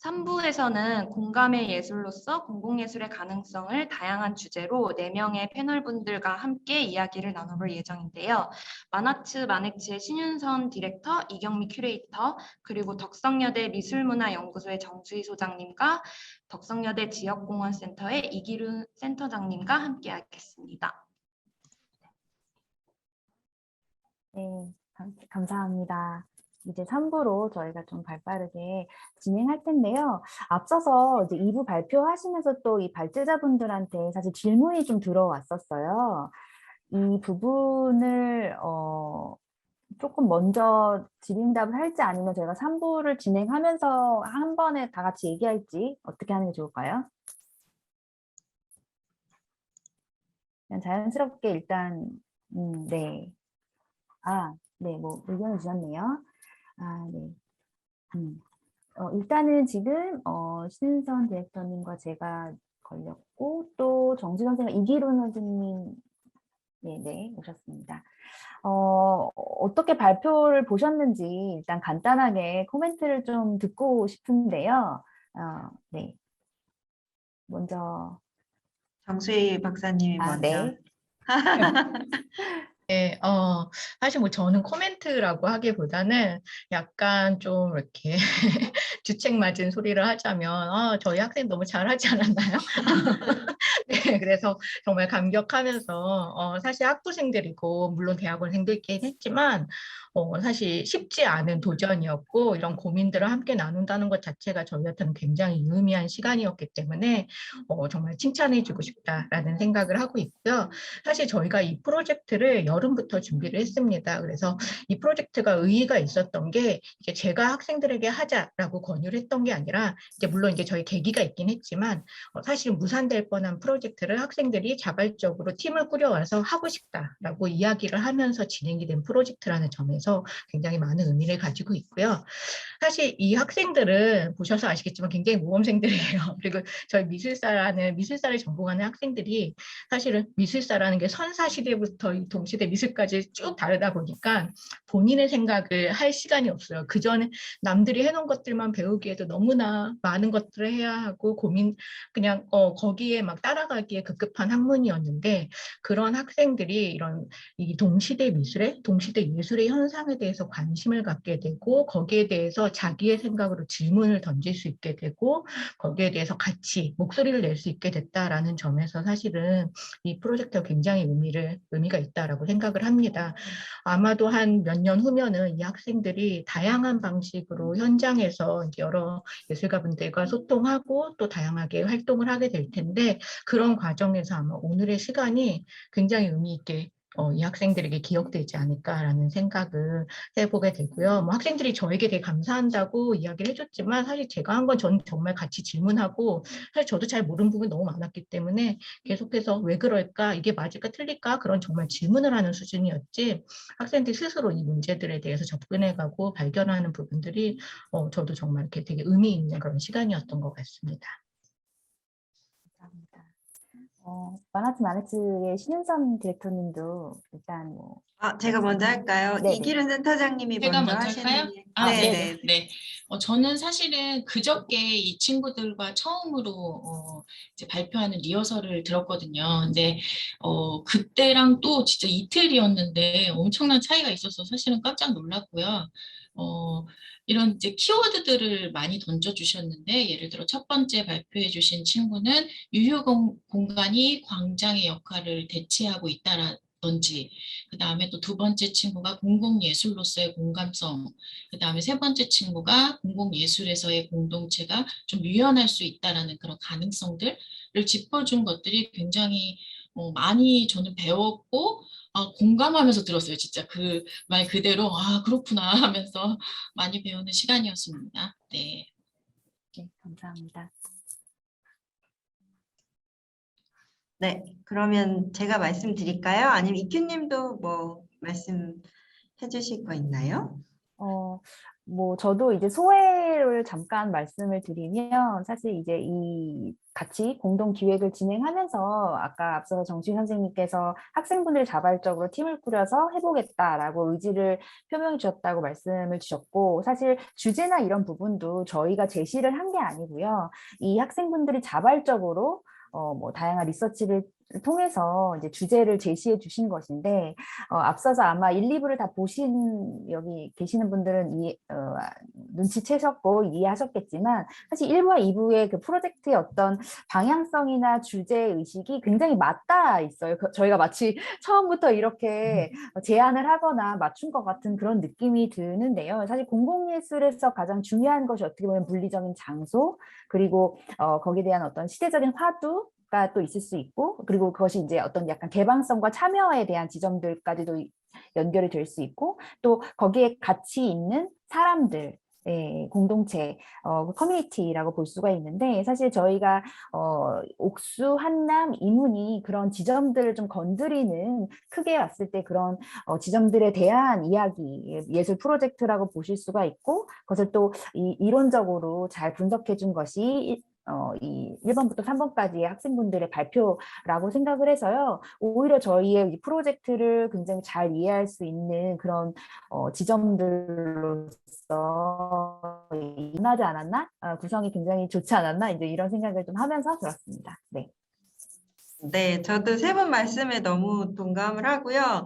3부에서는 공감의 예술로서 공공예술의 가능성을 다양한 주제로 4명의 패널분들과 함께 이야기를 나눠볼 예정인데요. 만화츠 마넥츠의 신윤선 디렉터, 이경미 큐레이터, 그리고 덕성여대 미술문화연구소의 정수희 소장님과 덕성여대 지역공원센터의 이기룬 센터장님과 함께 하겠습니다. 네, 감사합니다. 이제 3부로 저희가 좀 발빠르게 진행할 텐데요. 앞서서 이제 2부 발표하시면서 또 이 발제자분들한테 사실 질문이 좀 들어왔었어요. 이 부분을 조금 먼저 질의응답을 할지 아니면 저희가 3부를 진행하면서 한 번에 다 같이 얘기할지 어떻게 하는 게 좋을까요? 그냥 자연스럽게 일단 네. 네, 뭐 의견을 주셨네요. 네. 일단은 지금 신은선 디렉터님과 제가 걸렸고 또 정지 선생님, 이기론 선생님 네, 오셨습니다. 어떻게 발표를 보셨는지 일단 간단하게 코멘트를 좀 듣고 싶은데요. 네. 먼저 정수희 박사님이 먼저. 네. 네, 사실 뭐 저는 코멘트라고 하기보다는 약간 좀 이렇게 주책 맞은 소리를 하자면, 저희 학생 너무 잘하지 않았나요? 네, 그래서 정말 감격하면서, 사실 학부생들이고, 물론 대학원생도 있긴 했지만, 사실 쉽지 않은 도전이었고, 이런 고민들을 함께 나눈다는 것 자체가 저희한테는 굉장히 유의미한 시간이었기 때문에, 정말 칭찬해주고 싶다라는 생각을 하고 있고요. 사실 저희가 이 프로젝트를 여름부터 준비를 했습니다. 그래서 이 프로젝트가 의의가 있었던 게 이게 제가 학생들에게 하자라고 권유를 했던 게 아니라 이제 물론 이제 저희 계기가 있긴 했지만 사실 무산될 뻔한 프로젝트를 학생들이 자발적으로 팀을 꾸려와서 하고 싶다라고 이야기를 하면서 진행이 된 프로젝트라는 점에서 굉장히 많은 의미를 가지고 있고요. 사실 이 학생들은 보셔서 아시겠지만 굉장히 모범생들이에요. 그리고 저희 미술사를 전공하는 학생들이 사실은 미술사라는 게 선사 시대부터 이 동시대 미술까지 쭉 다르다 보니까 본인의 생각을 할 시간이 없어요. 그전에 남들이 해놓은 것들만 배우기에도 너무나 많은 것들을 해야 하고 그냥 거기에 막 따라가기에 급급한 학문이었는데 그런 학생들이 이런 이 동시대 예술의 현상에 대해서 관심을 갖게 되고 거기에 대해서 자기의 생각으로 질문을 던질 수 있게 되고 거기에 대해서 같이 목소리를 낼 수 있게 됐다라는 점에서 사실은 이 프로젝트가 굉장히 의미가 있다라고 생각을 합니다. 아마도 한 몇 년 후면은 이 학생들이 다양한 방식으로 현장에서 이제 여러 예술가분들과 소통하고 또 다양하게 활동을 하게 될 텐데 그런 과정에서 아마 오늘의 시간이 굉장히 의미 있게 이 학생들에게 기억되지 않을까라는 생각을 해보게 되고요. 뭐 학생들이 저에게 되게 감사한다고 이야기를 해줬지만 사실 제가 한 건 전 정말 같이 질문하고 사실 저도 잘 모르는 부분이 너무 많았기 때문에 계속해서 왜 그럴까, 이게 맞을까 틀릴까 그런 정말 질문을 하는 수준이었지 학생들이 스스로 이 문제들에 대해서 접근해가고 발견하는 부분들이 저도 정말 이렇게 되게 의미 있는 그런 시간이었던 것 같습니다. 감사합니다. 만화츠 마넥츠의 신윤선 디렉터님도 일단 뭐 제가 먼저 할까요? 네네. 이기룬 센터장님이 제가 먼저 먼저 할까요? 하시는 게. 네. 저는 사실은 그저께 이 친구들과 처음으로 이제 발표하는 리허설을 들었거든요. 근데 그때랑 또 진짜 이틀이었는데 엄청난 차이가 있어서 사실은 깜짝 놀랐고요. 이런 이제 키워드들을 많이 던져주셨는데 예를 들어 첫 번째 발표해 주신 친구는 유휴 공간이 광장의 역할을 대체하고 있다라든지 그 다음에 또 두 번째 친구가 공공예술로서의 공감성, 그 다음에 세 번째 친구가 공공예술에서의 공동체가 좀 유연할 수 있다는 그런 가능성들을 짚어준 것들이 굉장히 많이 저는 배웠고 공감하면서 들었어요. 진짜 그 말 그대로 그렇구나 하면서 많이 배우는 시간이었습니다. 네. 네, 감사합니다. 네, 그러면 제가 말씀드릴까요? 아니면 이큐님도 뭐 말씀해 주실 거 있나요? 저도 이제 소회를 잠깐 말씀을 드리면, 사실 이제 이 같이 공동 기획을 진행하면서 아까 앞서 정수희 선생님께서 학생분들 자발적으로 팀을 꾸려서 해보겠다라고 의지를 표명해 주셨다고 말씀을 주셨고, 사실 주제나 이런 부분도 저희가 제시를 한 게 아니고요. 이 학생분들이 자발적으로 다양한 리서치를 통해서 이제 주제를 제시해 주신 것인데, 앞서서 아마 1, 2부를 다 보신 여기 계시는 분들은 눈치채셨고 이해하셨겠지만, 사실 1부와 2부의 그 프로젝트의 어떤 방향성이나 주제 의식이 굉장히 맞닿아 있어요. 저희가 마치 처음부터 이렇게 제안을 하거나 맞춘 것 같은 그런 느낌이 드는데요. 사실 공공예술에서 가장 중요한 것이 어떻게 보면 물리적인 장소, 그리고 거기에 대한 어떤 시대적인 화두가 또 있을 수 있고, 그리고 그것이 이제 어떤 약간 개방성과 참여에 대한 지점들까지도 연결이 될 수 있고, 또 거기에 같이 있는 사람들, 공동체, 커뮤니티라고 볼 수가 있는데, 사실 저희가 옥수, 한남, 이문이 그런 지점들을 좀 건드리는, 크게 봤을 때 그런 지점들에 대한 이야기, 예술 프로젝트라고 보실 수가 있고, 그것을 또 이론적으로 잘 분석해 준 것이 이 1번부터 3번까지의 학생분들의 발표라고 생각을 해서요. 오히려 저희의 이 프로젝트를 굉장히 잘 이해할 수 있는 그런 지점들로서 임하지 않았나? 구성이 굉장히 좋지 않았나? 이제 이런 생각을 좀 하면서 들었습니다. 네. 네, 저도 세 분 말씀에 너무 동감을 하고요.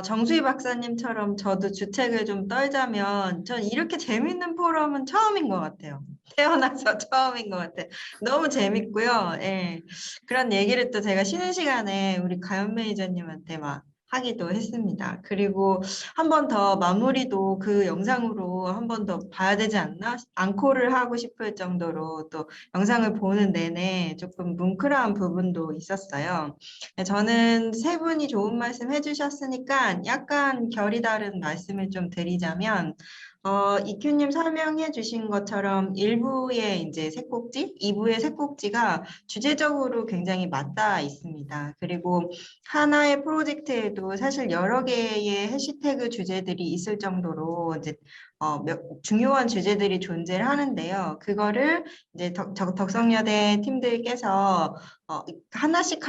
정수희 박사님처럼 저도 주책을 좀 떨자면 전 이렇게 재밌는 포럼은 처음인 것 같아요. 태어나서 처음인 것 같아요. 너무 재밌고요. 예. 그런 얘기를 또 제가 쉬는 시간에 우리 가연 매니저님한테 막 하기도 했습니다. 그리고 한 번 더 마무리도 그 영상으로 한 번 더 봐야 되지 않나? 앙코를 하고 싶을 정도로 또 영상을 보는 내내 조금 뭉클한 부분도 있었어요. 저는 세 분이 좋은 말씀 해주셨으니까 약간 결이 다른 말씀을 좀 드리자면, 이큐님 설명해 주신 것처럼 1부의 이제 세 꼭지, 2부의 세 꼭지가 주제적으로 굉장히 맞닿아 있습니다. 그리고 하나의 프로젝트에도 사실 여러 개의 해시태그 주제들이 있을 정도로 이제 중요한 주제들이 존재를 하는데요. 그거를 이제 덕성여대 팀들께서 하나씩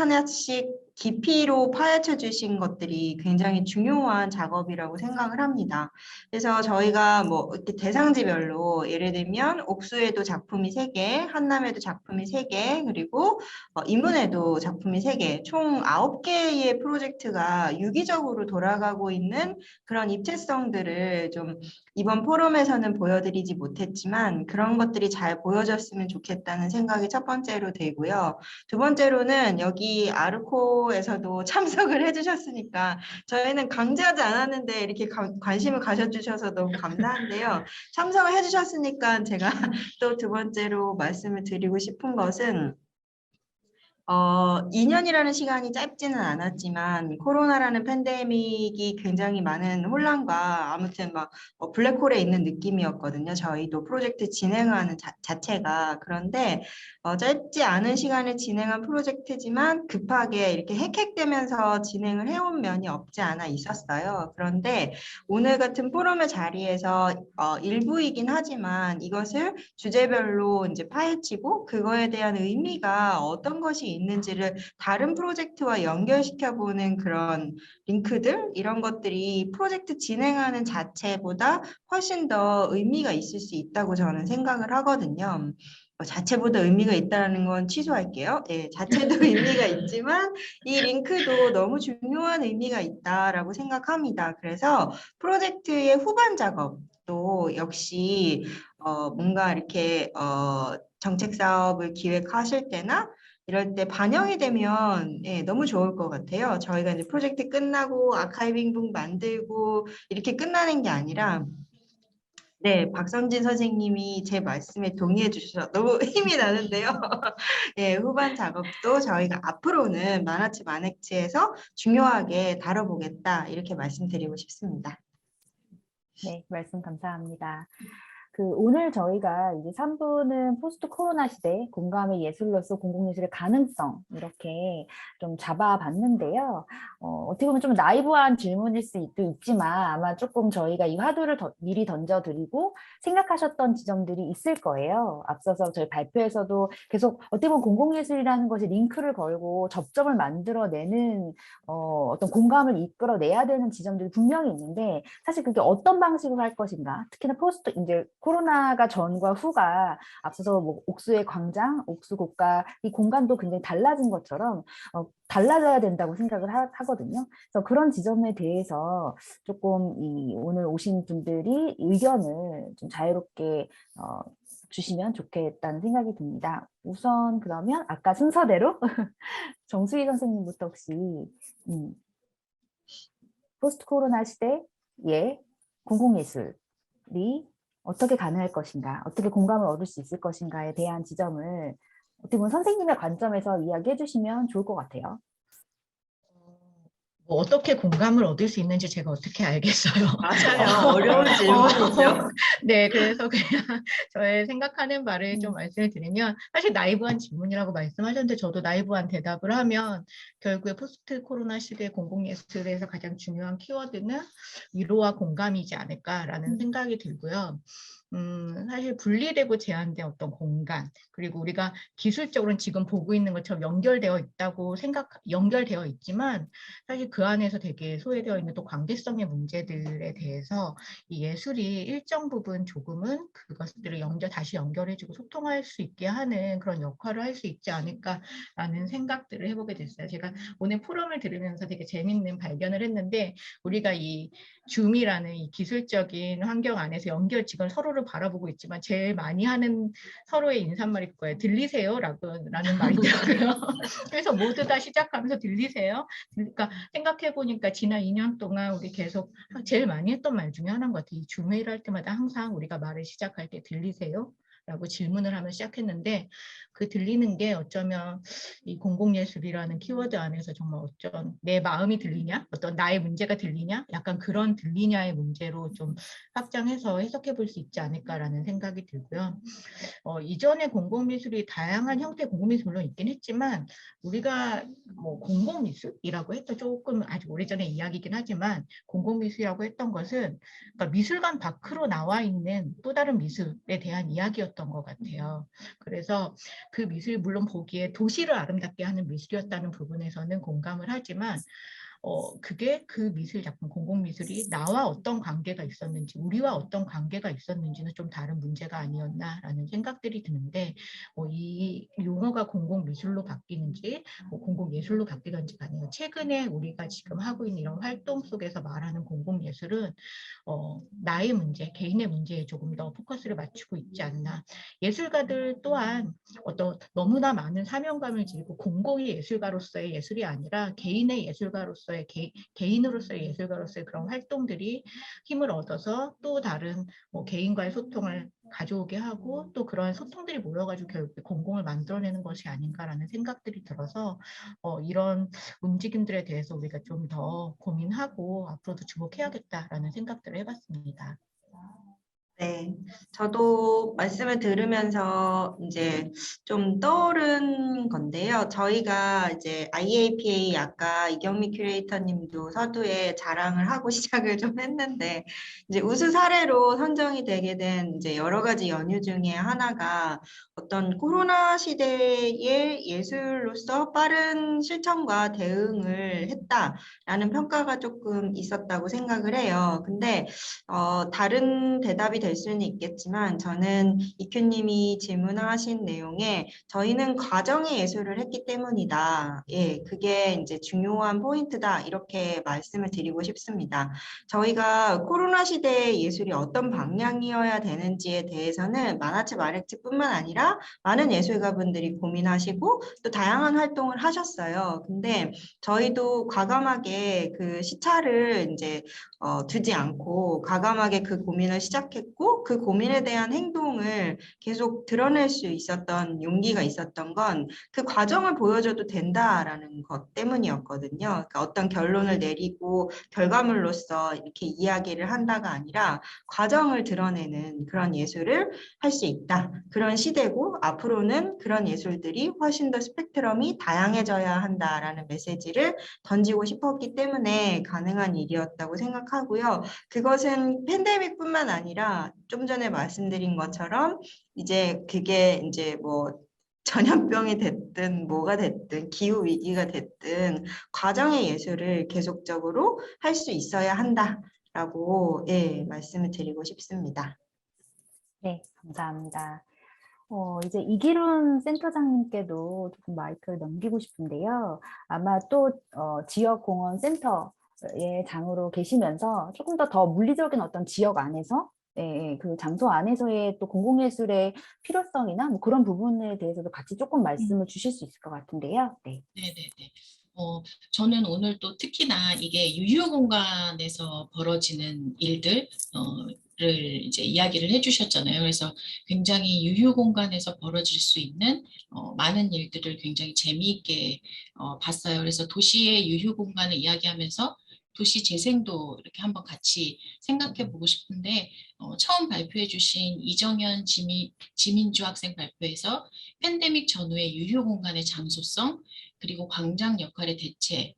깊이로 파헤쳐 주신 것들이 굉장히 중요한 작업이라고 생각을 합니다. 그래서 저희가 뭐 이렇게 대상지별로 예를 들면 옥수에도 작품이 3개, 한남에도 작품이 3개, 그리고 인문에도 작품이 3개, 총 9개의 프로젝트가 유기적으로 돌아가고 있는 그런 입체성들을 좀 이번 포럼에서는 보여드리지 못했지만 그런 것들이 잘 보여졌으면 좋겠다는 생각이 첫 번째로 들고요. 두 번째로는 여기 아르코에서도 참석을 해주셨으니까 저희는 강제하지 않았는데 이렇게 관심을 가져주셔서 너무 감사한데요. 참석을 해주셨으니까 제가 또 두 번째로 말씀을 드리고 싶은 것은 2년이라는 시간이 짧지는 않았지만 코로나라는 팬데믹이 굉장히 많은 혼란과 아무튼 막 블랙홀에 있는 느낌이었거든요. 저희도 프로젝트 진행하는 자체가. 그런데 짧지 않은 시간에 진행한 프로젝트지만 급하게 이렇게 헥헥대면서 진행을 해온 면이 없지 않아 있었어요. 그런데 오늘 같은 포럼의 자리에서 일부이긴 하지만 이것을 주제별로 이제 파헤치고 그거에 대한 의미가 어떤 것이 있는지를 다른 프로젝트와 연결시켜보는 그런 링크들 이런 것들이 프로젝트 진행하는 자체보다 훨씬 더 의미가 있을 수 있다고 저는 생각을 하거든요. 자체보다 의미가 있다는 건 취소할게요. 예, 자체도 의미가 있지만 이 링크도 너무 중요한 의미가 있다라고 생각합니다. 그래서 프로젝트의 후반 작업도 역시 뭔가 이렇게 정책 사업을 기획하실 때나 이럴 때 반영이 되면 너무 좋을 것 같아요. 저희가 이제 프로젝트 끝나고 아카이빙북 만들고 이렇게 끝나는 게 아니라 네, 박선진 선생님이 제 말씀에 동의해 주셔서 너무 힘이 나는데요. 예, 후반 작업도 저희가 앞으로는 만화츠 만액츠에서 중요하게 다뤄보겠다 이렇게 말씀드리고 싶습니다. 네, 말씀 감사합니다. 오늘 저희가 이제 3부는 포스트 코로나 시대 공감의 예술로서 공공예술의 가능성 이렇게 좀 잡아봤는데요. 어떻게 보면 좀 나이브한 질문일 수도 있지만 아마 조금 저희가 이 화두를 미리 던져드리고 생각하셨던 지점들이 있을 거예요. 앞서서 저희 발표에서도 계속 어떻게 보면 공공예술이라는 것이 링크를 걸고 접점을 만들어내는 어떤 공감을 이끌어내야 되는 지점들이 분명히 있는데 사실 그게 어떤 방식으로 할 것인가 특히나 포스트 이제 코로나가 전과 후가 앞서서 뭐 옥수의 광장, 옥수고가 이 공간도 굉장히 달라진 것처럼 달라져야 된다고 생각을 하거든요. 그래서 그런 지점에 대해서 조금 오늘 오신 분들이 의견을 좀 자유롭게 주시면 좋겠다는 생각이 듭니다. 우선 그러면 아까 순서대로 정수희 선생님부터 혹시 포스트 코로나 시대의 공공예술이 어떻게 가능할 것인가, 어떻게 공감을 얻을 수 있을 것인가에 대한 지점을 어떻게 보면 선생님의 관점에서 이야기해 주시면 좋을 것 같아요. 뭐 어떻게 공감을 얻을 수 있는지 제가 어떻게 알겠어요. 맞아요. 어려운 질문이죠. 네, 그래서 그냥 저의 생각하는 바를 좀 말씀을 드리면 사실 나이브한 질문이라고 말씀하셨는데 저도 나이브한 대답을 하면 결국에 포스트 코로나 시대 공공예술에서 가장 중요한 키워드는 위로와 공감이지 않을까라는 생각이 들고요. 사실 분리되고 제한된 어떤 공간 그리고 우리가 기술적으로는 지금 보고 있는 것처럼 연결되어 있지만 사실 그 안에서 되게 소외되어 있는 또 관계성의 문제들에 대해서 이 예술이 일정 부분 조금은 그것들을 다시 연결해주고 소통할 수 있게 하는 그런 역할을 할 수 있지 않을까라는 생각들을 해보게 됐어요. 제가 오늘 포럼을 들으면서 되게 재밌는 발견을 했는데 우리가 이 줌이라는 이 기술적인 환경 안에서 지금 서로를 바라보고 있지만 제일 많이 하는 서로의 인사말이 그거예요. 들리세요? 라는 말이더라고요. 그래서 모두 다 시작하면서 들리세요? 그러니까 생각해보니까 지난 2년 동안 우리 계속 제일 많이 했던 말 중에 하나인 것 같아요. 이 줌회의를 할 때마다 항상 우리가 말을 시작할 때 들리세요? 라고 질문을 하면 시작했는데 그 들리는 게 어쩌면 이 공공예술이라는 키워드 안에서 정말 어떤 내 마음이 들리냐? 어떤 나의 문제가 들리냐? 약간 그런 들리냐의 문제로 좀 확장해서 해석해 볼 수 있지 않을까라는 생각이 들고요. 이전에 공공미술이 다양한 형태의 공공미술 물론 있긴 했지만 우리가 뭐 공공미술이라고 했던 조금 아주 오래전의 이야기이긴 하지만 공공미술이라고 했던 것은 그러니까 미술관 밖으로 나와 있는 또 다른 미술에 대한 이야기였던 것 같아요. 그래서 그 미술이 물론 보기에 도시를 아름답게 하는 미술이었다는 부분에서는 공감을 하지만 그게 그 미술 작품, 공공미술이 나와 어떤 관계가 있었는지, 우리와 어떤 관계가 있었는지는 좀 다른 문제가 아니었나라는 생각들이 드는데, 이 용어가 공공미술로 바뀌는지, 공공예술로 바뀌던지 간에 최근에 우리가 지금 하고 있는 이런 활동 속에서 말하는 공공예술은 나의 문제, 개인의 문제에 조금 더 포커스를 맞추고 있지 않나. 예술가들 또한 너무나 많은 사명감을 지니고 공공의 예술가로서의 예술이 아니라 개인의 예술가로서의 개인으로서의 예술가로서의 그런 활동들이 힘을 얻어서 또 다른 개인과의 소통을 가져오게 하고 또 그러한 소통들이 모여가지고 결국 공공을 만들어내는 것이 아닌가라는 생각들이 들어서 이런 움직임들에 대해서 우리가 좀 더 고민하고 앞으로도 주목해야겠다라는 생각들을 해봤습니다. 네, 저도 말씀을 들으면서 이제 좀 떠오른 건데요. 저희가 이제 IAPA 아까 이경미 큐레이터님도 서두에 자랑을 하고 시작을 좀 했는데 이제 우수 사례로 선정이 되게 된 이제 여러 가지 연유 중에 하나가 어떤 코로나 시대의 예술로서 빠른 실천과 대응을 했다라는 평가가 조금 있었다고 생각을 해요. 근데 다른 대답이 될 수는 있겠지만 저는 이큐님이 질문하신 내용에 저희는 과정의 예술을 했기 때문이다. 예, 그게 이제 중요한 포인트다. 이렇게 말씀을 드리고 싶습니다. 저희가 코로나 시대의 예술이 어떤 방향이어야 되는지에 대해서는 만화츠 마렉츠뿐만 아니라 많은 예술가분들이 고민하시고 또 다양한 활동을 하셨어요. 근데 저희도 과감하게 그 시차를 이제 두지 않고 과감하게 그 고민을 시작했고 그 고민에 대한 행동을 계속 드러낼 수 있었던 용기가 있었던 건 그 과정을 보여줘도 된다라는 것 때문이었거든요. 그러니까 어떤 결론을 내리고 결과물로서 이렇게 이야기를 한다가 아니라 과정을 드러내는 그런 예술을 할 수 있다. 그런 시대고 앞으로는 그런 예술들이 훨씬 더 스펙트럼이 다양해져야 한다라는 메시지를 던지고 싶었기 때문에 가능한 일이었다고 생각하고요. 그것은 팬데믹뿐만 아니라 좀 전에 말씀드린 것처럼 이제 그게 이제 뭐 전염병이 됐든 뭐가 됐든 기후 위기가 됐든 과정의 예술을 계속적으로 할 수 있어야 한다라고 예, 말씀을 드리고 싶습니다. 네, 감사합니다. 이제 이기룬 센터장님께도 조금 마이크를 넘기고 싶은데요. 아마 또 지역 공원 센터의 장으로 계시면서 조금 더 물리적인 어떤 지역 안에서 그 장소 안에서의 또 공공예술의 필요성이나 뭐 그런 부분에 대해서도 같이 조금 말씀을 주실 수 있을 것 같은데요. 네. 네네네. 저는 오늘 또 특히나 이게 유휴공간에서 벌어지는 일들, 를 이제 이야기를 해주셨잖아요. 그래서 굉장히 유휴공간에서 벌어질 수 있는 많은 일들을 굉장히 재미있게 봤어요. 그래서 도시의 유휴공간을 이야기하면서 도시 재생도 이렇게 한번 같이 생각해 보고 싶은데 처음 발표해 주신 이정현 지민주 학생 발표에서 팬데믹 전후의 유휴공간의 장소성 그리고 광장 역할의 대체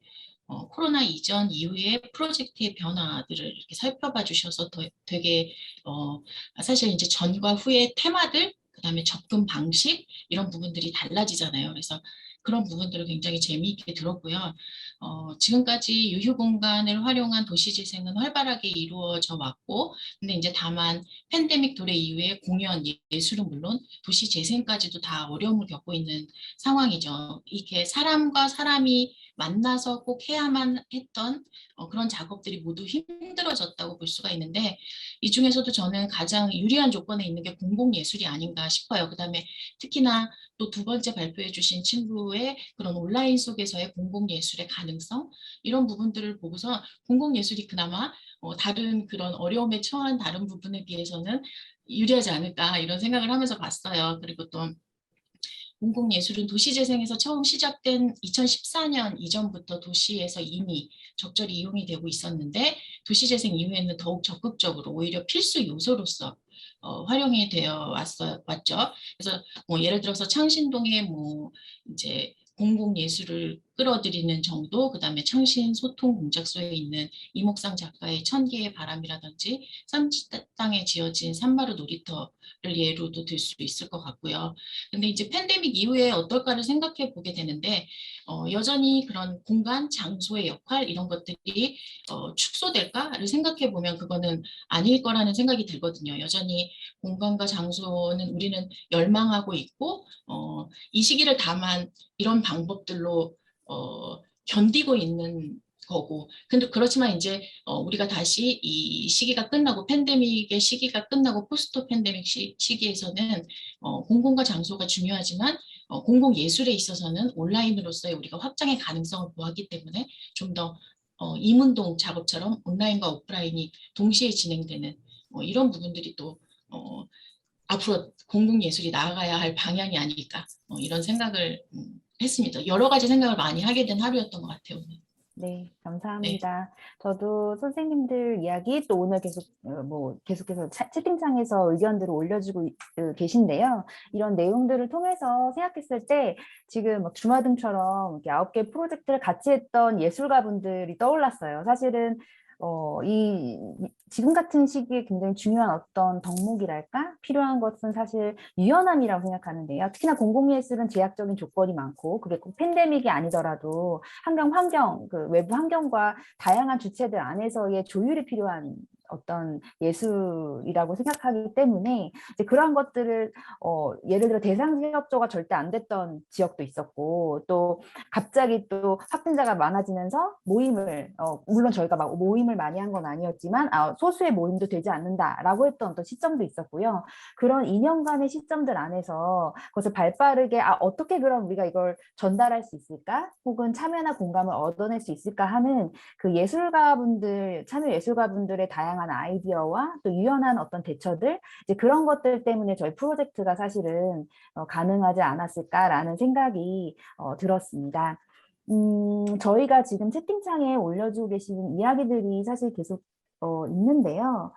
코로나 이전 이후의 프로젝트의 변화들을 이렇게 살펴봐 주셔서 되게 사실 이제 전과 후의 테마들, 그다음에 접근 방식 이런 부분들이 달라지잖아요. 그래서 그런 부분들을 굉장히 재미있게 들었고요. 지금까지 유휴 공간을 활용한 도시 재생은 활발하게 이루어져 왔고, 근데 이제 다만 팬데믹 도래 이후에 공연, 예술은 물론 도시 재생까지도 다 어려움을 겪고 있는 상황이죠. 이렇게 사람과 사람이 만나서 꼭 해야만 했던 그런 작업들이 모두 힘들어졌다고 볼 수가 있는데 이 중에서도 저는 가장 유리한 조건에 있는 게 공공예술이 아닌가 싶어요. 그다음에 특히나 또 두 번째 발표해 주신 친구의 그런 온라인 속에서의 공공예술의 가능성 이런 부분들을 보고서 공공예술이 그나마 다른 그런 어려움에 처한 다른 부분에 비해서는 유리하지 않을까 이런 생각을 하면서 봤어요. 그리고 또 공공예술은 도시재생에서 처음 시작된 2014년 이전부터 도시에서 이미 적절히 이용이 되고 있었는데 도시재생 이후에는 더욱 적극적으로 오히려 필수 요소로서 활용이 되어 왔죠. 그래서 뭐 예를 들어서 창신동에 뭐 이제 공공예술을 끌어들이는 정도, 그다음에 창신 소통 공작소에 있는 이목상 작가의 천개의 바람이라든지 산땅에 지어진 산마루 놀이터를 예로도 들 수 있을 것 같고요. 근데 이제 팬데믹 이후에 어떨까를 생각해 보게 되는데 여전히 그런 공간, 장소의 역할 이런 것들이 축소될까를 생각해 보면 그거는 아닐 거라는 생각이 들거든요. 여전히 공간과 장소는 우리는 열망하고 있고 이 시기를 다만 이런 방법들로 견디고 있는 거고 근데 그렇지만 이제 우리가 다시 이 시기가 끝나고 팬데믹의 시기가 끝나고 포스트 팬데믹 시기에서는 공공과 장소가 중요하지만 공공 예술에 있어서는 온라인으로서의 우리가 확장의 가능성을 보았기 때문에 좀 더 이문동 작업처럼 온라인과 오프라인이 동시에 진행되는 이런 부분들이 또 앞으로 공공 예술이 나아가야 할 방향이 아닐까 이런 생각을 했습니다. 여러 가지 생각을 많이 하게 된 하루였던 것 같아요. 오늘. 네, 감사합니다. 저도 선생님들 이야기 또 오늘 계속해서 채팅창에서 의견들을 올려주고 계신데요. 이런 내용들을 통해서 생각했을 때 지금 막 주마등처럼 이렇게 9개 프로젝트를 같이 했던 예술가분들이 떠올랐어요. 사실은 지금 같은 시기에 굉장히 중요한 어떤 덕목이랄까? 필요한 것은 사실 유연함이라고 생각하는데요. 특히나 공공예술은 제약적인 조건이 많고, 그게 꼭 팬데믹이 아니더라도 환경, 그 외부 환경과 다양한 주체들 안에서의 조율이 필요한 어떤 예술이라고 생각하기 때문에 이제 그런 것들을 예를 들어 대상 협조가 절대 안 됐던 지역도 있었고, 또 갑자기 또 확진자가 많아지면서 모임을 물론 저희가 막 모임을 많이 한 건 아니었지만 소수의 모임도 되지 않는다라고 했던 어떤 시점도 있었고요. 그런 2년간의 시점들 안에서 그것을 발빠르게 어떻게 그럼 우리가 이걸 전달할 수 있을까? 혹은 참여나 공감을 얻어낼 수 있을까 하는 그 참여 예술가분들의 다양한 아이디어와 또 유연한 어떤 대처들, 이제 그런 것들 때문에 저희 프로젝트가 사실은 가능하지 않았을까라는 생각이 들었습니다. 저희가 지금 채팅창에 올려주고 계시는 이야기들이 사실 계속 있는데요.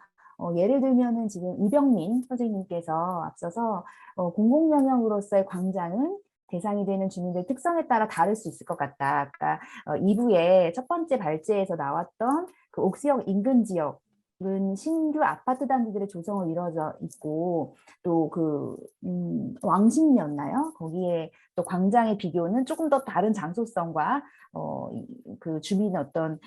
예를 들면은 지금 이병민 선생님께서 앞서서 공공영역으로서의 광장은 대상이 되는 주민들 특성에 따라 다를 수 있을 것 같다. 아까 2부의 첫 번째 발제에서 나왔던 그 옥시역 인근 지역은 신규 아파트 단지들의 조성으로 이루어져 있고, 또 그 왕십리였나요? 거기에 또 광장의 비교는 조금 더 다른 장소성과 그 주민의 어떤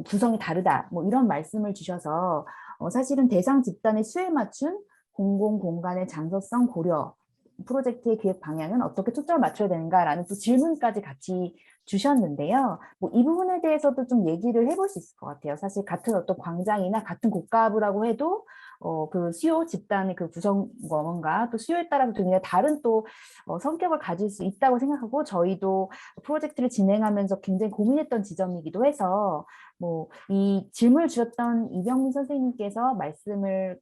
구성이 다르다. 뭐 이런 말씀을 주셔서 사실은 대상 집단의 수에 맞춘 공공공간의 장소성 고려, 프로젝트의 기획 방향은 어떻게 초점을 맞춰야 되는가라는 또 질문까지 같이 주셨는데요. 뭐 이 부분에 대해서도 좀 얘기를 해볼 수 있을 것 같아요. 사실 같은 어떤 광장이나 같은 곳가부라고 해도 그 수요 집단의 그 구성원과 또 수요에 따라서 굉장히 다른 또 성격을 가질 수 있다고 생각하고, 저희도 프로젝트를 진행하면서 굉장히 고민했던 지점이기도 해서 뭐 이 질문을 주셨던 이병민 선생님께서 말씀을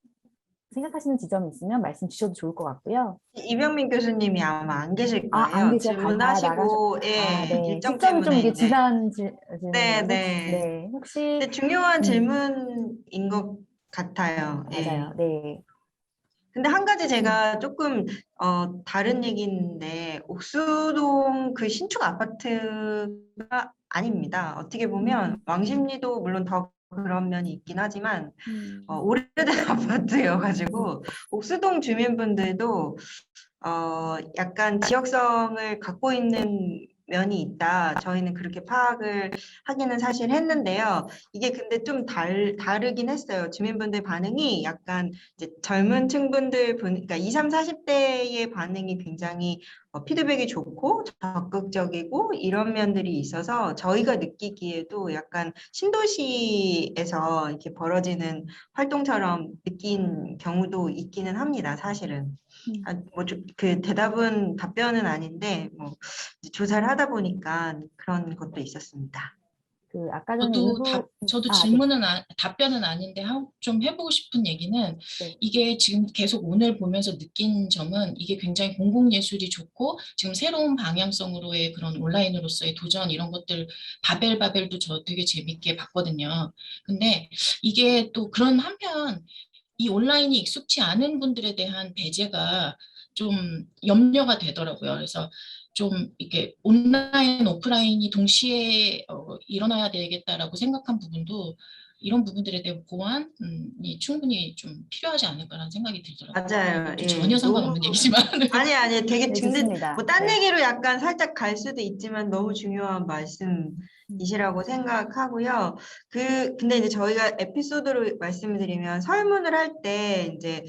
생각하시는 지점이 있으면 말씀 주셔도 좋을 것 같고요. 이병민 교수님이 아마 안 계실 안 거예요. 계세요? 질문하시고 네. 일정 시점이 좀 때문에 이게 이제 지난 네, 질문이라서 네. 혹시 근데 중요한 질문인 것 같아요. 맞아요. 네. 근데 한 가지 제가 조금 다른 얘기인데, 옥수동 그 신축 아파트가 아닙니다. 어떻게 보면 왕십리도 물론 더 그런 면이 있긴 하지만 오래된 아파트여가지고 옥수동 주민분들도 약간 지역성을 갖고 있는 면이 있다. 저희는 그렇게 파악을 하기는 사실 했는데요. 이게 근데 좀 다르긴 했어요. 주민분들 반응이 약간 이제 젊은 층분들 그러니까 20, 30대의 반응이 굉장히 피드백이 좋고 적극적이고 이런 면들이 있어서 저희가 느끼기에도 약간 신도시에서 이렇게 벌어지는 활동처럼 느낀 경우도 있기는 합니다. 사실은. 그 답변은 아닌데 뭐 이제 조사를 하다 보니까 그런 것도 있었습니다. 그 아까 전에 저도 네. 답변은 아닌데 좀 해보고 싶은 얘기는 네. 이게 지금 계속 오늘 보면서 느낀 점은 이게 굉장히 공공예술이 좋고 지금 새로운 방향성으로의 그런 온라인으로서의 도전 이런 것들 바벨도 저 되게 재밌게 봤거든요. 근데 이게 또 그런 한편 이 온라인이 익숙치 않은 분들에 대한 배제가 좀 염려가 되더라고요. 그래서 좀 이렇게 온라인, 오프라인이 동시에 일어나야 되겠다라고 생각한 부분도 이런 부분들에 대한 보완이 충분히 좀 필요하지 않을까라는 생각이 들더라고요. 맞아요. 또 전혀 상관없는 얘기지만. 아니 되게 네, 근데 좋습니다. 뭐 딴 네. 얘기로 약간 살짝 갈 수도 있지만 너무 중요한 말씀이시라고 생각하고요. 근데 이제 저희가 에피소드로 말씀을 드리면 설문을 할 때 이제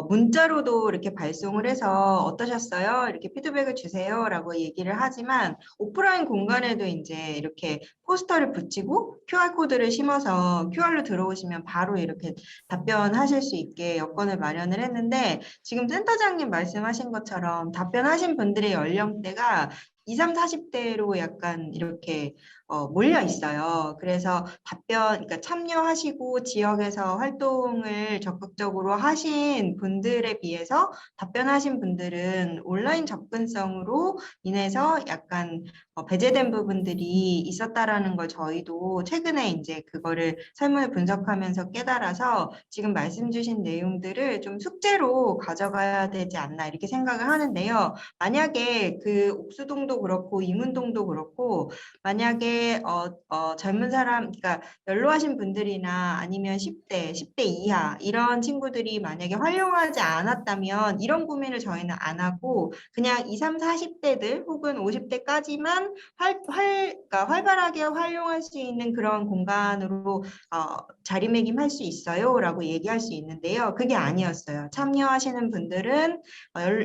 문자로도 이렇게 발송을 해서 어떠셨어요? 이렇게 피드백을 주세요라고 얘기를 하지만 오프라인 공간에도 이제 이렇게 포스터를 붙이고 QR코드를 심어서 QR로 들어오시면 바로 이렇게 답변하실 수 있게 여건을 마련을 했는데, 지금 센터장님 말씀하신 것처럼 답변하신 분들의 연령대가 20, 40대로 약간 이렇게 몰려 있어요. 그래서 그러니까 참여하시고 지역에서 활동을 적극적으로 하신 분들에 비해서 답변하신 분들은 온라인 접근성으로 인해서 약간 배제된 부분들이 있었다라는 걸 저희도 최근에 이제 그거를 설문을 분석하면서 깨달아서 지금 말씀 주신 내용들을 좀 숙제로 가져가야 되지 않나 이렇게 생각을 하는데요. 만약에 그 옥수동도 이문도 그렇고 이문동도 그렇고 만약에 젊은 사람, 그러니까 연로하신 분들이나 아니면 10대 이하 이런 친구들이 만약에 활용하지 않았다면 이런 고민을 저희는 안 하고 그냥 20, 30, 40대들 혹은 50대까지만 그러니까 활발하게 활용할 수 있는 그런 공간으로 자리매김할 수 있어요라고 얘기할 수 있는데요. 그게 아니었어요. 참여하시는 분들은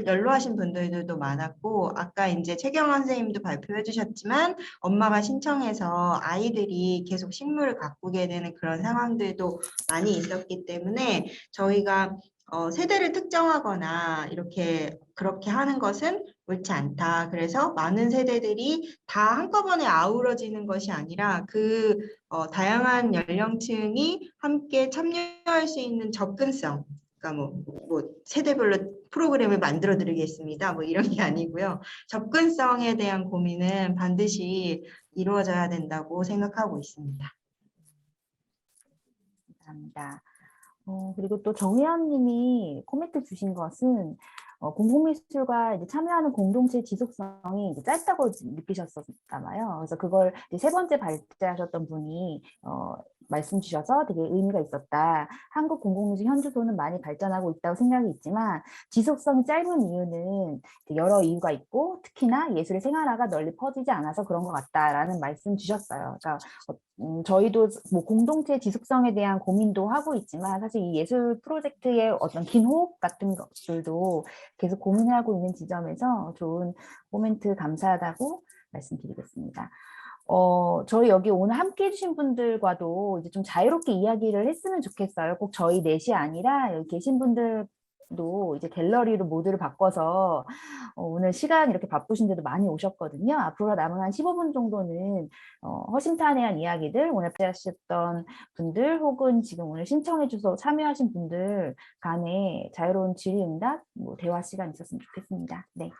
연로하신 분들도 많았고 아까 이제 최경환 선생님도 발표해 주셨지만 엄마가 신청해서 아이들이 계속 식물을 가꾸게 되는 그런 상황들도 많이 있었기 때문에 저희가 세대를 특정하거나 그렇게 하는 것은 옳지 않다. 그래서 많은 세대들이 다 한꺼번에 아우러지는 것이 아니라 다양한 연령층이 함께 참여할 수 있는 접근성, 그러니까 뭐 세대별로 프로그램을 만들어 드리겠습니다. 뭐 이런 게 아니고요. 접근성에 대한 고민은 반드시 이루어져야 된다고 생각하고 있습니다. 감사합니다. 그리고 또 정혜연 님이 코멘트 주신 것은 공공미술과 이제 참여하는 공동체 지속성이 이제 짧다고 느끼셨었나봐요. 그래서 그걸 이제 세 번째 발제하셨던 분이 말씀 주셔서 되게 의미가 있었다. 한국 공공미술 현주소는 많이 발전하고 있다고 생각이 있지만 지속성이 짧은 이유는 여러 이유가 있고 특히나 예술의 생활화가 널리 퍼지지 않아서 그런 것 같다라는 말씀 주셨어요. 그러니까 저희도 뭐 공동체 지속성에 대한 고민도 하고 있지만 사실 이 예술 프로젝트의 어떤 긴 호흡 같은 것들도 계속 고민하고 있는 지점에서 좋은 코멘트 감사하다고 말씀드리겠습니다. 저희 여기 오늘 함께 해주신 분들과도 이제 좀 자유롭게 이야기를 했으면 좋겠어요. 꼭 저희 넷이 아니라 여기 계신 분들도 이제 갤러리로 모드를 바꿔서 오늘 시간 이렇게 바쁘신데도 많이 오셨거든요. 앞으로 남은 한 15분 정도는 허심탄회한 이야기들, 오늘 하셨던 분들 혹은 지금 오늘 신청해 주셔서 참여하신 분들 간에 자유로운 질의응답, 뭐 대화 시간 있었으면 좋겠습니다. 네.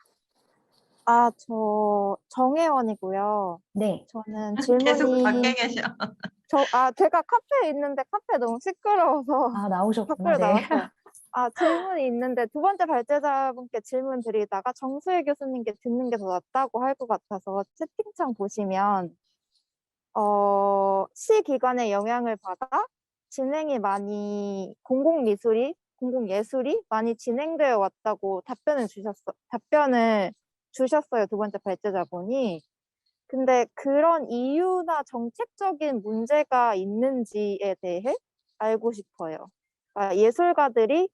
저 정혜원이고요. 네. 저는 계속 밖에 질문이 계셔. 제가 카페에 있는데 카페 너무 시끄러워서 나오셨구나. 밖으로 네. 나왔어요. 질문이 있는데 두 번째 발제자분께 질문 드리다가 정수혜 교수님께 듣는 게 더 낫다고 할 것 같아서 채팅창 보시면 시기관의 영향을 받아 진행이 많이 공공예술이 많이 진행되어 왔다고 답변을 주셨어요. 두 번째 발제자분이. 근데 그런 이유나 정책적인 문제가 있는지에 대해 알고 싶어요. 그러니까 예술가들이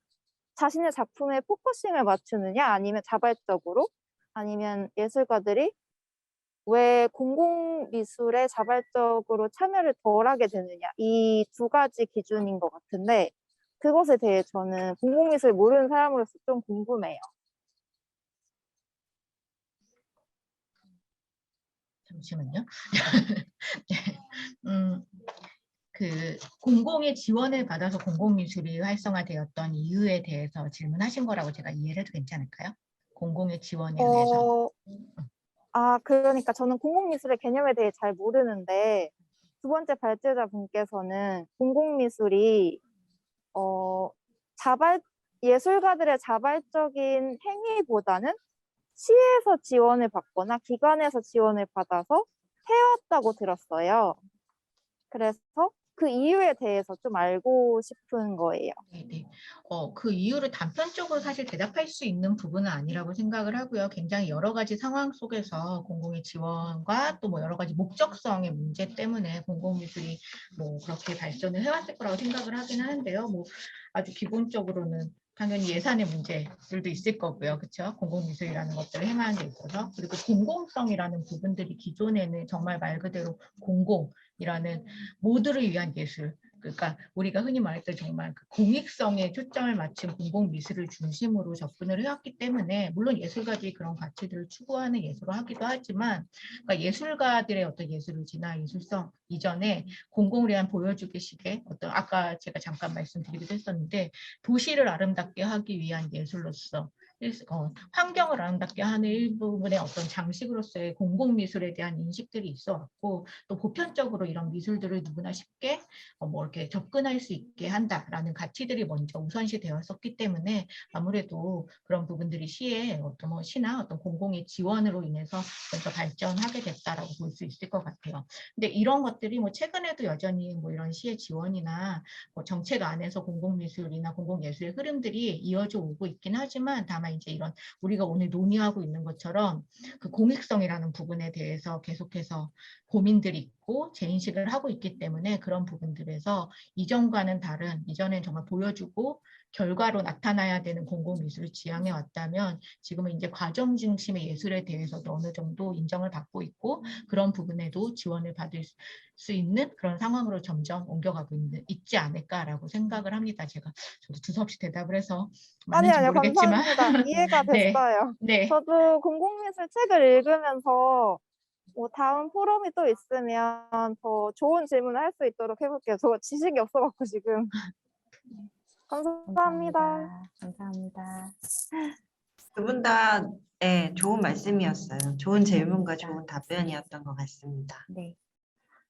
자신의 작품에 포커싱을 맞추느냐, 아니면 자발적으로, 아니면 예술가들이 왜 공공미술에 자발적으로 참여를 덜하게 되느냐, 이 두 가지 기준인 것 같은데 그것에 대해 저는 공공미술 모르는 사람으로서 좀 궁금해요. 잠시만요. 네. 그 공공의 지원을 받아서 공공미술이 활성화되었던 이유에 대해서 질문하신 거라고 제가 이해를 해도 괜찮을까요? 공공의 지원에 의해서. 그러니까 저는 공공미술의 개념에 대해 잘 모르는데 두 번째 발제자분께서는 공공미술이 예술가들의 자발적인 행위보다는 시에서 지원을 받거나 기관에서 지원을 받아서 해왔다고 들었어요. 그래서 그 이유에 대해서 좀 알고 싶은 거예요. 네네. 그 이유를 단편적으로 사실 대답할 수 있는 부분은 아니라고 생각을 하고요. 굉장히 여러 가지 상황 속에서 공공의 지원과 또 뭐 여러 가지 목적성의 문제 때문에 공공미술이 뭐 그렇게 발전을 해왔을 거라고 생각을 하긴 하는데요. 뭐 아주 기본적으로는 당연히 예산의 문제들도 있을 거고요. 그렇죠? 공공미술이라는 것들을 행하는 데 있어서. 그리고 공공성이라는 부분들이 기존에는 정말 말 그대로 공공이라는 모두를 위한 예술, 그러니까 우리가 흔히 말했던 정말 그 공익성에 초점을 맞춘 공공미술을 중심으로 접근을 해왔기 때문에 물론 예술가들이 그런 가치들을 추구하는 예술을 하기도 하지만 그러니까 예술가들의 어떤 예술을 지나 예술성 이전에 공공을 위한 보여주기식의 어떤 아까 제가 잠깐 말씀드리기도 했었는데 도시를 아름답게 하기 위한 예술로서 환경을 아름답게 하는 일부분의 어떤 장식으로서의 공공미술에 대한 인식들이 있어 왔고, 또 보편적으로 이런 미술들을 누구나 쉽게 뭐 이렇게 접근할 수 있게 한다라는 가치들이 먼저 우선시 되었었기 때문에 아무래도 그런 부분들이 시의 어떤 뭐 시나 어떤 공공의 지원으로 인해서 먼저 발전하게 됐다라고 볼 수 있을 것 같아요. 근데 이런 것들이 뭐 최근에도 여전히 뭐 이런 시의 지원이나 뭐 정책 안에서 공공미술이나 공공예술의 흐름들이 이어져 오고 있긴 하지만, 다만 이제 이런 우리가 오늘 논의하고 있는 것처럼 그 공익성이라는 부분에 대해서 계속해서 고민들이 있고 재인식을 하고 있기 때문에 그런 부분들에서 이전과는 다른, 이전엔 정말 보여주고 결과로 나타나야 되는 공공미술을 지향해 왔다면 지금은 이제 과정 중심의 예술에 대해서도 어느 정도 인정을 받고 있고 그런 부분에도 지원을 받을 수 있는 그런 상황으로 점점 옮겨가고 있지 않을까라고 생각을 합니다. 저도 두서없이 대답을 해서 맞는지 아니요, 모르겠지만 감사합니다. 이해가 네, 됐어요. 네. 저도 공공미술 책을 읽으면서 뭐 다음 포럼이 또 있으면 더 좋은 질문을 할 수 있도록 해볼게요. 저 지식이 없어갖고 지금. 감사합니다. 감사합니다. 두 분 다 네, 좋은 말씀이었어요. 좋은 질문과 감사합니다. 좋은 답변이었던 것 같습니다. 네.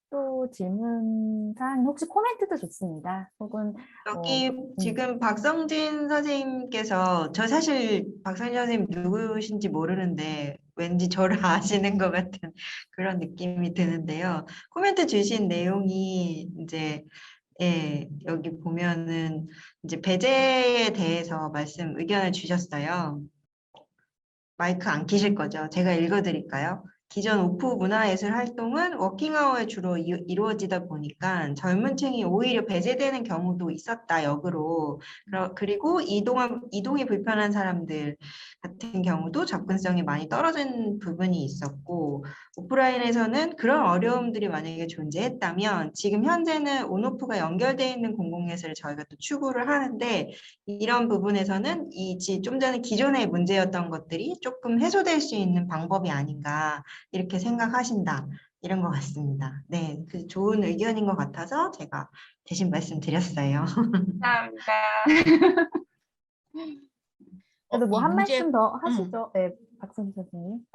또 질문 사항 혹시 코멘트도 좋습니다. 혹은 여기 지금 박성진 선생님께서, 저 사실 박성진 선생님 누구신지 모르는데 왠지 저를 아시는 것 같은 그런 느낌이 드는데요. 코멘트 주신 내용이 이제 여기 보면은 이제 배제에 대해서 의견을 주셨어요. 마이크 안 켜실 거죠? 제가 읽어드릴까요? 기존 오프 문화예술 활동은 워킹아워에 주로 이루어지다 보니까 젊은 층이 오히려 배제되는 경우도 있었다, 역으로. 그리고 이동이 불편한 사람들 같은 경우도 접근성이 많이 떨어진 부분이 있었고, 오프라인에서는 그런 어려움들이 만약에 존재했다면 지금 현재는 온오프가 연결되어 있는 공공예술을 저희가 또 추구를 하는데, 이런 부분에서는 좀 전에 기존의 문제였던 것들이 조금 해소될 수 있는 방법이 아닌가 이렇게 생각하신다, 이런 것 같습니다. 네, 그 좋은 의견인 것 같아서 제가 대신 말씀드렸어요. 감사합니다. 그래도 뭐 이 한 문제- 말씀 더 하시죠. 네, 박성진 선생님.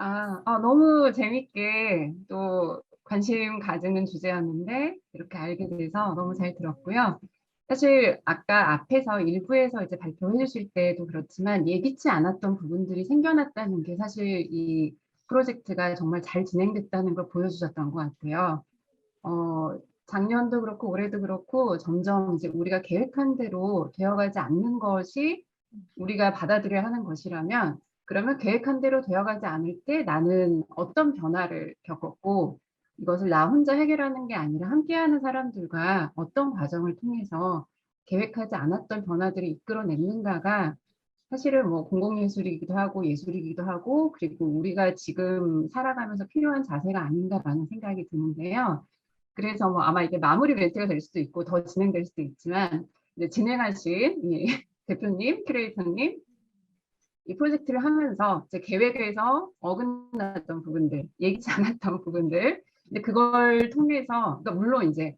너무 재밌게 또 관심 가지는 주제였는데 이렇게 알게 돼서 너무 잘 들었고요. 사실 아까 앞에서 일부에서 이제 발표해 주실 때도 그렇지만 예기치 않았던 부분들이 생겨났다는 게 사실 이 프로젝트가 정말 잘 진행됐다는 걸 보여주셨던 것 같아요. 작년도 그렇고 올해도 그렇고 점점 이제 우리가 계획한 대로 되어가지 않는 것이 우리가 받아들여야 하는 것이라면, 그러면 계획한 대로 되어가지 않을 때 나는 어떤 변화를 겪었고 이것을 나 혼자 해결하는 게 아니라 함께하는 사람들과 어떤 과정을 통해서 계획하지 않았던 변화들을 이끌어냈는가가 사실은 뭐 공공예술이기도 하고 예술이기도 하고, 그리고 우리가 지금 살아가면서 필요한 자세가 아닌가라는 생각이 드는데요. 그래서 뭐 아마 이게 마무리 멘트가 될 수도 있고 더 진행될 수도 있지만, 이제 진행하신 이 대표님, 큐레이터님, 이 프로젝트를 하면서 제 계획에서 어긋났던 부분들, 예기치 않았던 부분들, 근데 그걸 통해서, 그러니까 물론 이제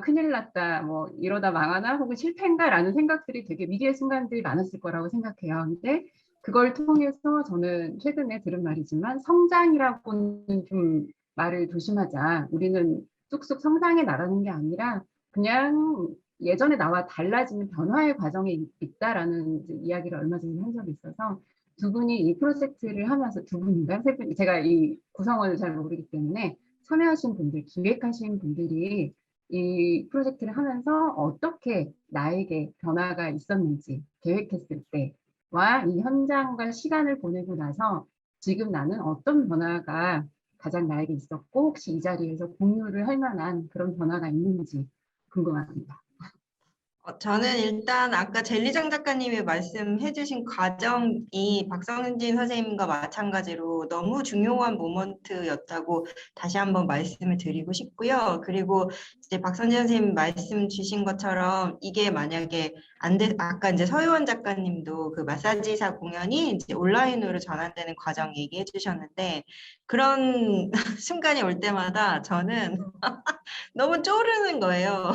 큰일 났다, 뭐 이러다 망하나, 혹은 실패인가라는 생각들이 되게 위기의 순간들이 많았을 거라고 생각해요. 근데 그걸 통해서 저는 최근에 들은 말이지만 성장이라고는 좀 말을 조심하자. 우리는 쑥쑥 성장해 나가는 게 아니라 그냥 예전에 나와 달라지는 변화의 과정에 있다라는 이야기를 얼마 전에 한 적이 있어서, 두 분이 이 프로젝트를 하면서, 두 분인가 세 분, 제가 이 구성원을 잘 모르기 때문에 참여하신 분들, 기획하신 분들이 이 프로젝트를 하면서 어떻게 나에게 변화가 있었는지 계획했을 때와 이 현장과 시간을 보내고 나서 지금 나는 어떤 변화가 가장 나에게 있었고 혹시 이 자리에서 공유를 할 만한 그런 변화가 있는지 궁금합니다. 저는 일단 아까 젤리장 작가님이 말씀해주신 과정이 박성진 선생님과 마찬가지로 너무 중요한 모먼트였다고 다시 한번 말씀을 드리고 싶고요. 그리고 이제 박성진 선생님 말씀 주신 것처럼 이게 만약에 아까 이제 서유원 작가님도 그 마사지사 공연이 이제 온라인으로 전환되는 과정 얘기해 주셨는데, 그런 순간이 올 때마다 저는 너무 쪼는 거예요.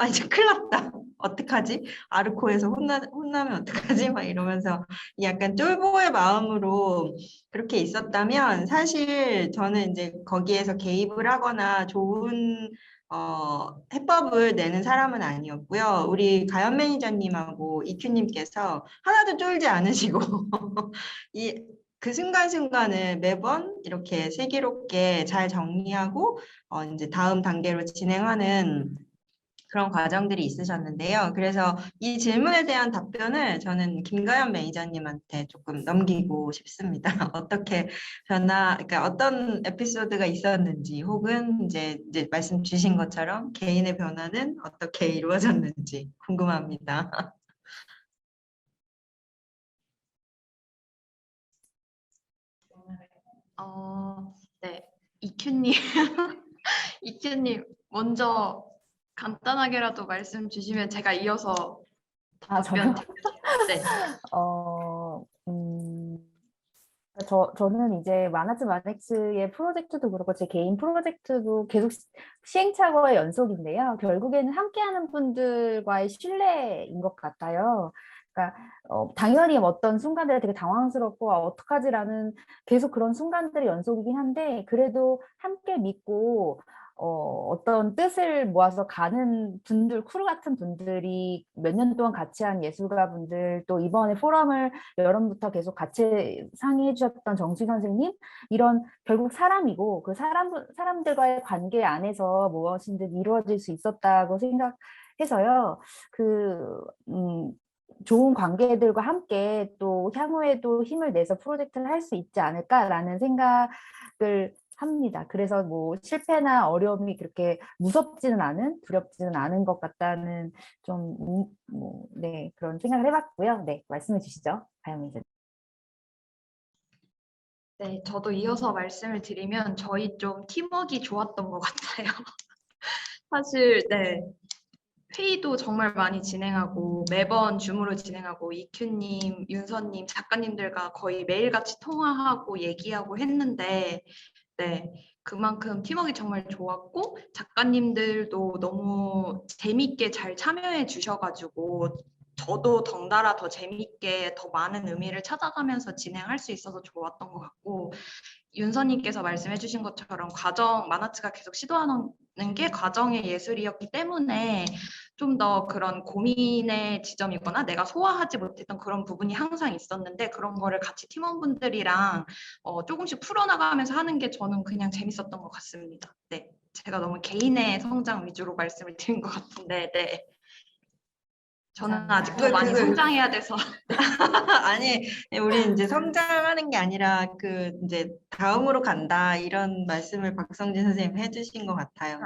이제 큰일 났다. 어떡하지? 아르코에서 혼나면 어떡하지? 막 이러면서 약간 쫄보의 마음으로 그렇게 있었다면 사실 저는 이제 거기에서 개입을 하거나 좋은 해법을 내는 사람은 아니었고요. 우리 가연 매니저님하고 이큐님께서 하나도 쫄지 않으시고 그 순간순간을 매번 이렇게 슬기롭게 잘 정리하고 이제 다음 단계로 진행하는 그런 과정들이 있으셨는데요. 그래서 이 질문에 대한 답변을 저는 김가연 매니저님한테 조금 넘기고 싶습니다. 어떻게 그러니까 어떤 에피소드가 있었는지, 혹은 이제 말씀 주신 것처럼 개인의 변화는 어떻게 이루어졌는지 궁금합니다. 네, 이큐님, 이큐님 먼저 간단하게라도 말씀 주시면 제가 이어서 아, 저요? 답변 드릴게요. 네. 어, 음, 저는 이제 마나츠 마넥스의 프로젝트도 그렇고 제 개인 프로젝트도 계속 시행착오의 연속인데요. 결국에는 함께하는 분들과의 신뢰인 것 같아요. 그러니까 당연히 어떤 순간들이 되게 당황스럽고 어떡하지라는 계속 그런 순간들이 연속이긴 한데 그래도 함께 믿고 어떤 뜻을 모아서 가는 분들, 크루 같은 분들이 몇 년 동안 같이 한 예술가 분들, 또 이번에 포럼을 여름부터 계속 같이 상의해 주셨던 정수 선생님, 이런 결국 사람이고 그 사람들과의 관계 안에서 무엇이든 이루어질 수 있었다고 생각해서요. 좋은 관계들과 함께 또 향후에도 힘을 내서 프로젝트를 할 수 있지 않을까라는 생각을 합니다. 그래서 뭐 실패나 어려움이 그렇게 무섭지는 않은, 두렵지는 않은 것 같다는 네, 그런 생각을 해봤고요. 네, 말씀해 주시죠, 가연 매니저님. 네, 저도 이어서 말씀을 드리면 저희 좀 팀워크가 좋았던 것 같아요. 사실 네, 회의도 정말 많이 진행하고 매번 줌으로 진행하고 이큐님, 윤서님, 작가님들과 거의 매일같이 통화하고 얘기하고 했는데 네, 그만큼 팀워크가 정말 좋았고 작가님들도 너무 재밌게 잘 참여해 주셔가지고 저도 덩달아 더 재밌게 더 많은 의미를 찾아가면서 진행할 수 있어서 좋았던 것 같고 윤서님께서 말씀해 주신 것처럼 마나츠가 계속 시도하는 게 과정의 예술이었기 때문에 좀 더 그런 고민의 지점이거나 내가 소화하지 못했던 그런 부분이 항상 있었는데 그런 거를 같이 팀원분들이랑 조금씩 풀어나가면서 하는 게 저는 그냥 재밌었던 것 같습니다. 네, 제가 너무 개인의 성장 위주로 말씀을 드린 것 같은데 네. 저는 감사합니다. 아직도 많이 성장해야 돼서 아니, 우리 이제 성장하는 게 아니라 이제 다음으로 간다 이런 말씀을 박성진 선생님 해주신 것 같아요.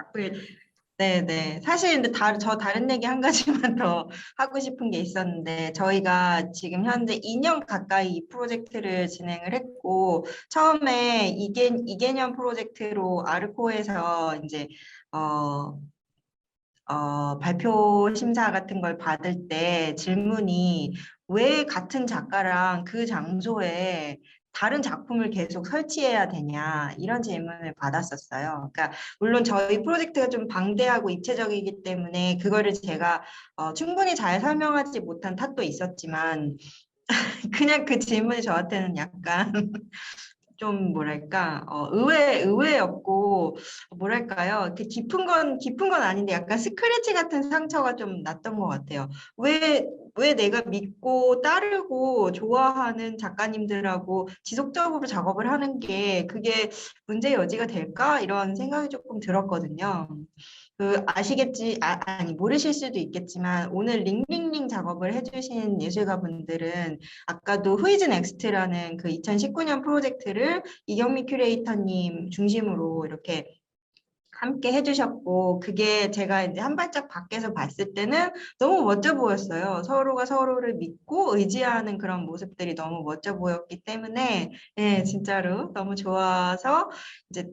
네네. 사실 근데 저 다른 얘기 한 가지만 더 하고 싶은 게 있었는데 저희가 지금 현재 2년 가까이 이 프로젝트를 진행을 했고 처음에 이개년 프로젝트로 아르코에서 이제 발표 심사 같은 걸 받을 때 질문이 왜 같은 작가랑 그 장소에 다른 작품을 계속 설치해야 되냐 이런 질문을 받았었어요. 그러니까 물론 저희 프로젝트가 좀 방대하고 입체적이기 때문에 그거를 제가 충분히 잘 설명하지 못한 탓도 있었지만 그냥 그 질문이 저한테는 약간 좀 뭐랄까 의외였고 뭐랄까요 이렇게 깊은 건 아닌데 약간 스크래치 같은 상처가 좀 났던 것 같아요. 왜 내가 믿고 따르고 좋아하는 작가님들하고 지속적으로 작업을 하는 게 그게 문제의 여지가 될까 이런 생각이 조금 들었거든요. 아니 모르실 수도 있겠지만 오늘 링링링 작업을 해주신 예술가분들은 아까도 후이즈 넥스트라는 그 2019년 프로젝트를 이경미 큐레이터님 중심으로 이렇게 함께 해주셨고 그게 제가 이제 한 발짝 밖에서 봤을 때는 너무 멋져 보였어요. 서로가 서로를 믿고 의지하는 그런 모습들이 너무 멋져 보였기 때문에 네, 진짜로 너무 좋아서 이제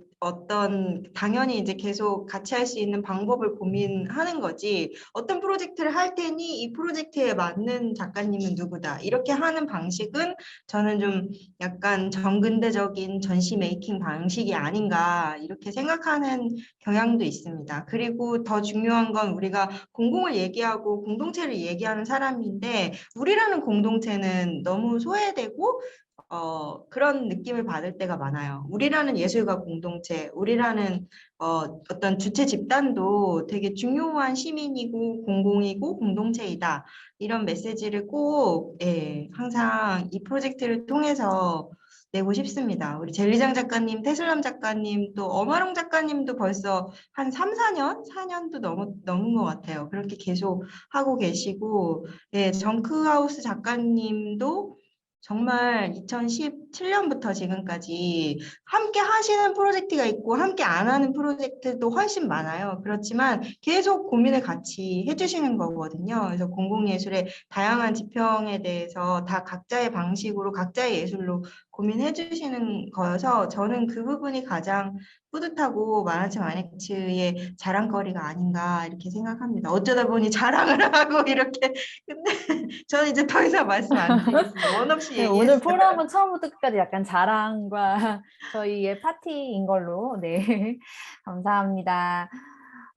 당연히 이제 계속 같이 할 수 있는 방법을 고민하는 거지 어떤 프로젝트를 할 테니 이 프로젝트에 맞는 작가님은 누구다 이렇게 하는 방식은 저는 좀 약간 정근대적인 전시 메이킹 방식이 아닌가 이렇게 생각하는 경향도 있습니다. 그리고 더 중요한 건 우리가 공공을 얘기하고 공동체를 얘기하는 사람인데 우리라는 공동체는 너무 소외되고 그런 느낌을 받을 때가 많아요. 우리라는 예술가 공동체, 우리라는 어떤 주체 집단도 되게 중요한 시민이고 공공이고 공동체이다. 이런 메시지를 꼭 항상 이 프로젝트를 통해서 내고 싶습니다. 우리 젤리장 작가님, 태슬람 작가님, 또 어마롱 작가님도 벌써 한 3, 4년? 4년도 넘은 것 같아요. 그렇게 계속 하고 계시고, 정크하우스 작가님도 정말 2017년부터 지금까지 함께 하시는 프로젝트가 있고 함께 안 하는 프로젝트도 훨씬 많아요. 그렇지만 계속 고민을 같이 해주시는 거거든요. 그래서 공공예술의 다양한 지평에 대해서 다 각자의 방식으로 각자의 예술로 고민해 주시는 거여서 저는 그 부분이 가장 뿌듯하고 만화책 마이너츠의 자랑거리가 아닌가 이렇게 생각합니다. 어쩌다 보니 자랑을 하고 이렇게 근데 저는 이제 더 이상 말씀 안 드리겠습니다. 원 없이 네, 오늘 얘기했어요. 프로그램은 처음부터 끝까지 약간 자랑과 저희의 파티인 걸로. 네, 감사합니다.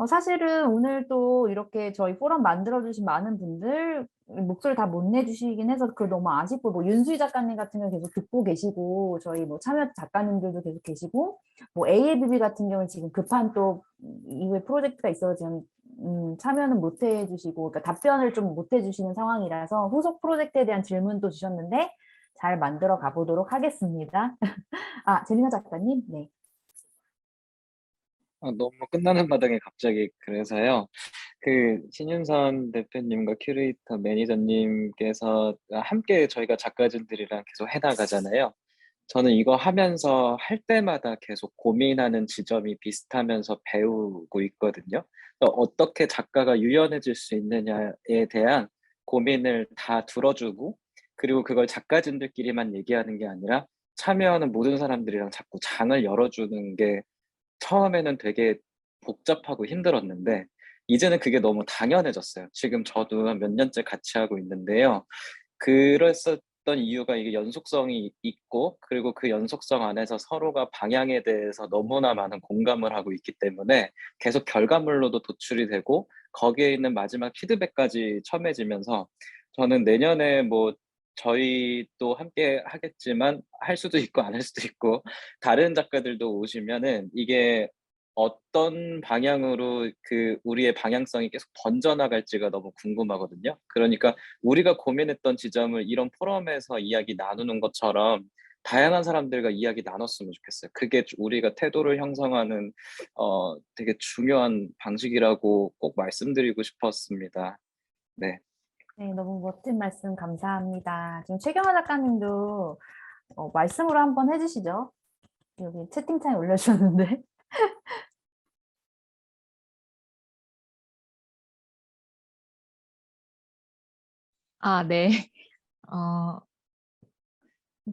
사실은 오늘 또 이렇게 저희 포럼 만들어주신 많은 분들 목소리 다 못 내주시긴 해서 그 너무 아쉽고, 뭐 윤수희 작가님 같은 경우 계속 듣고 계시고, 저희 뭐 참여 작가님들도 계속 계시고, 뭐 AABB 같은 경우는 지금 급한 또 이후에 프로젝트가 있어서 지금 참여는 못 해주시고, 그러니까 답변을 좀 못 해주시는 상황이라서 후속 프로젝트에 대한 질문도 주셨는데 잘 만들어 가보도록 하겠습니다. 재민아 작가님, 네. 너무 끝나는 마당에 갑자기 그래서요. 신윤선 대표님과 큐레이터 매니저님께서 함께 저희가 작가진들이랑 계속 해나가잖아요. 저는 이거 하면서 할 때마다 계속 고민하는 지점이 비슷하면서 배우고 있거든요. 어떻게 작가가 유연해질 수 있느냐에 대한 고민을 다 들어주고, 그리고 그걸 작가진들끼리만 얘기하는 게 아니라 참여하는 모든 사람들이랑 자꾸 장을 열어주는 게 처음에는 되게 복잡하고 힘들었는데 이제는 그게 너무 당연해졌어요. 지금 저도 한 몇 년째 같이 하고 있는데요. 그랬었던 이유가 이게 연속성이 있고, 그리고 그 연속성 안에서 서로가 방향에 대해서 너무나 많은 공감을 하고 있기 때문에 계속 결과물로도 도출이 되고 거기에 있는 마지막 피드백까지 첨예지면서 저는 내년에 뭐 저희도 함께 하겠지만 할 수도 있고 안 할 수도 있고 다른 작가들도 오시면은 이게 어떤 방향으로 우리의 방향성이 계속 번져나갈지가 너무 궁금하거든요. 그러니까 우리가 고민했던 지점을 이런 포럼에서 이야기 나누는 것처럼 다양한 사람들과 이야기 나눴으면 좋겠어요. 그게 우리가 태도를 형성하는 되게 중요한 방식이라고 꼭 말씀드리고 싶었습니다. 네. 네, 너무 멋진 말씀 감사합니다. 지금 최경화 작가님도 말씀으로 한번 해주시죠. 여기 채팅창에 올려주셨는데. 네.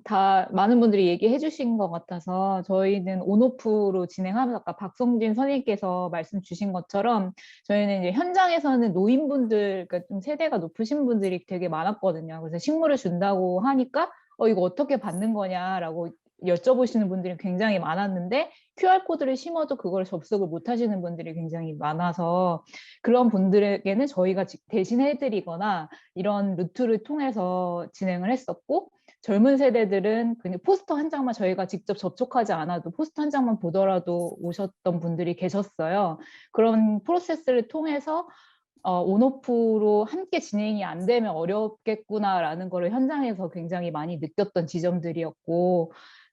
다 많은 분들이 얘기해 주신 것 같아서 저희는 온오프로 진행하면서 아까 박성진 선생님께서 말씀 주신 것처럼 저희는 이제 현장에서는 노인분들, 그러니까 좀 세대가 높으신 분들이 되게 많았거든요. 그래서 식물을 준다고 하니까 이거 어떻게 받는 거냐라고 여쭤보시는 분들이 굉장히 많았는데 QR코드를 심어도 그걸 접속을 못 하시는 분들이 굉장히 많아서 그런 분들에게는 저희가 대신해드리거나 이런 루트를 통해서 진행을 했었고, 젊은 세대들은 그냥 포스터 한 장만 저희가 직접 접촉하지 않아도 포스터 한 장만 보더라도 오셨던 분들이 계셨어요. 그런 프로세스를 통해서 온오프로 함께 진행이 안 되면 어렵겠구나라는 거를 현장에서 굉장히 많이 느꼈던 지점들이었고,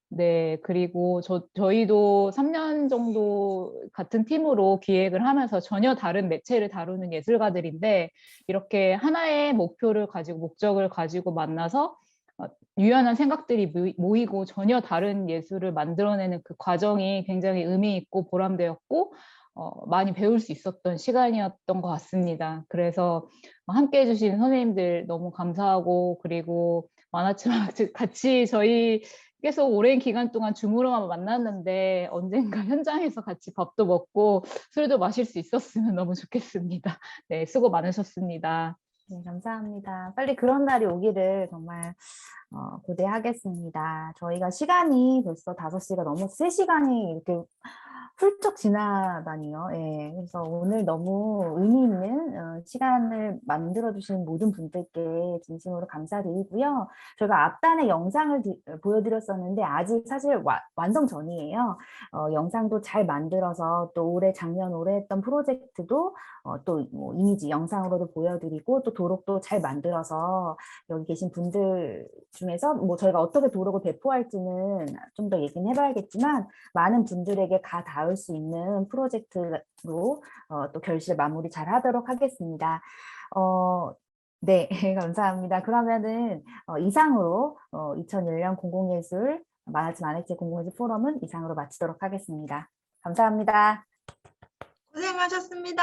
네, 그리고 저희도 3년 정도 같은 팀으로 기획을 하면서 전혀 다른 매체를 다루는 예술가들인데 이렇게 하나의 목표를 가지고 목적을 가지고 만나서 유연한 생각들이 모이고 전혀 다른 예술을 만들어내는 그 과정이 굉장히 의미 있고 보람되었고 많이 배울 수 있었던 시간이었던 것 같습니다. 그래서 함께 해주신 선생님들 너무 감사하고, 그리고 만화책 같이 저희 계속 오랜 기간 동안 줌으로만 만났는데 언젠가 현장에서 같이 밥도 먹고 술도 마실 수 있었으면 너무 좋겠습니다. 네, 수고 많으셨습니다. 네, 감사합니다. 빨리 그런 날이 오기를 정말 고대하겠습니다. 저희가 시간이 벌써 5시가 넘어서 3시간이 이렇게 훌쩍 지나다니요. 예, 그래서 오늘 너무 의미 있는 시간을 만들어 주신 모든 분들께 진심으로 감사드리고요. 저희가 앞단에 영상을 보여드렸었는데 아직 사실 완성 전이에요. 영상도 잘 만들어서 또 작년 올해 했던 프로젝트도 또 뭐 이미지 영상으로도 보여드리고 또 도록도 잘 만들어서 여기 계신 분들 중에서 뭐 저희가 어떻게 도록을 배포할지는 좀 더 얘기는 해봐야겠지만 많은 분들에게 가 닿을 수 있는 프로젝트로 또 결실 마무리 잘 하도록 하겠습니다. 네, 감사합니다. 그러면은 이상으로 2001년 공공예술 만화책 만화책 공공예술 포럼은 이상으로 마치도록 하겠습니다. 감사합니다. 고생하셨습니다.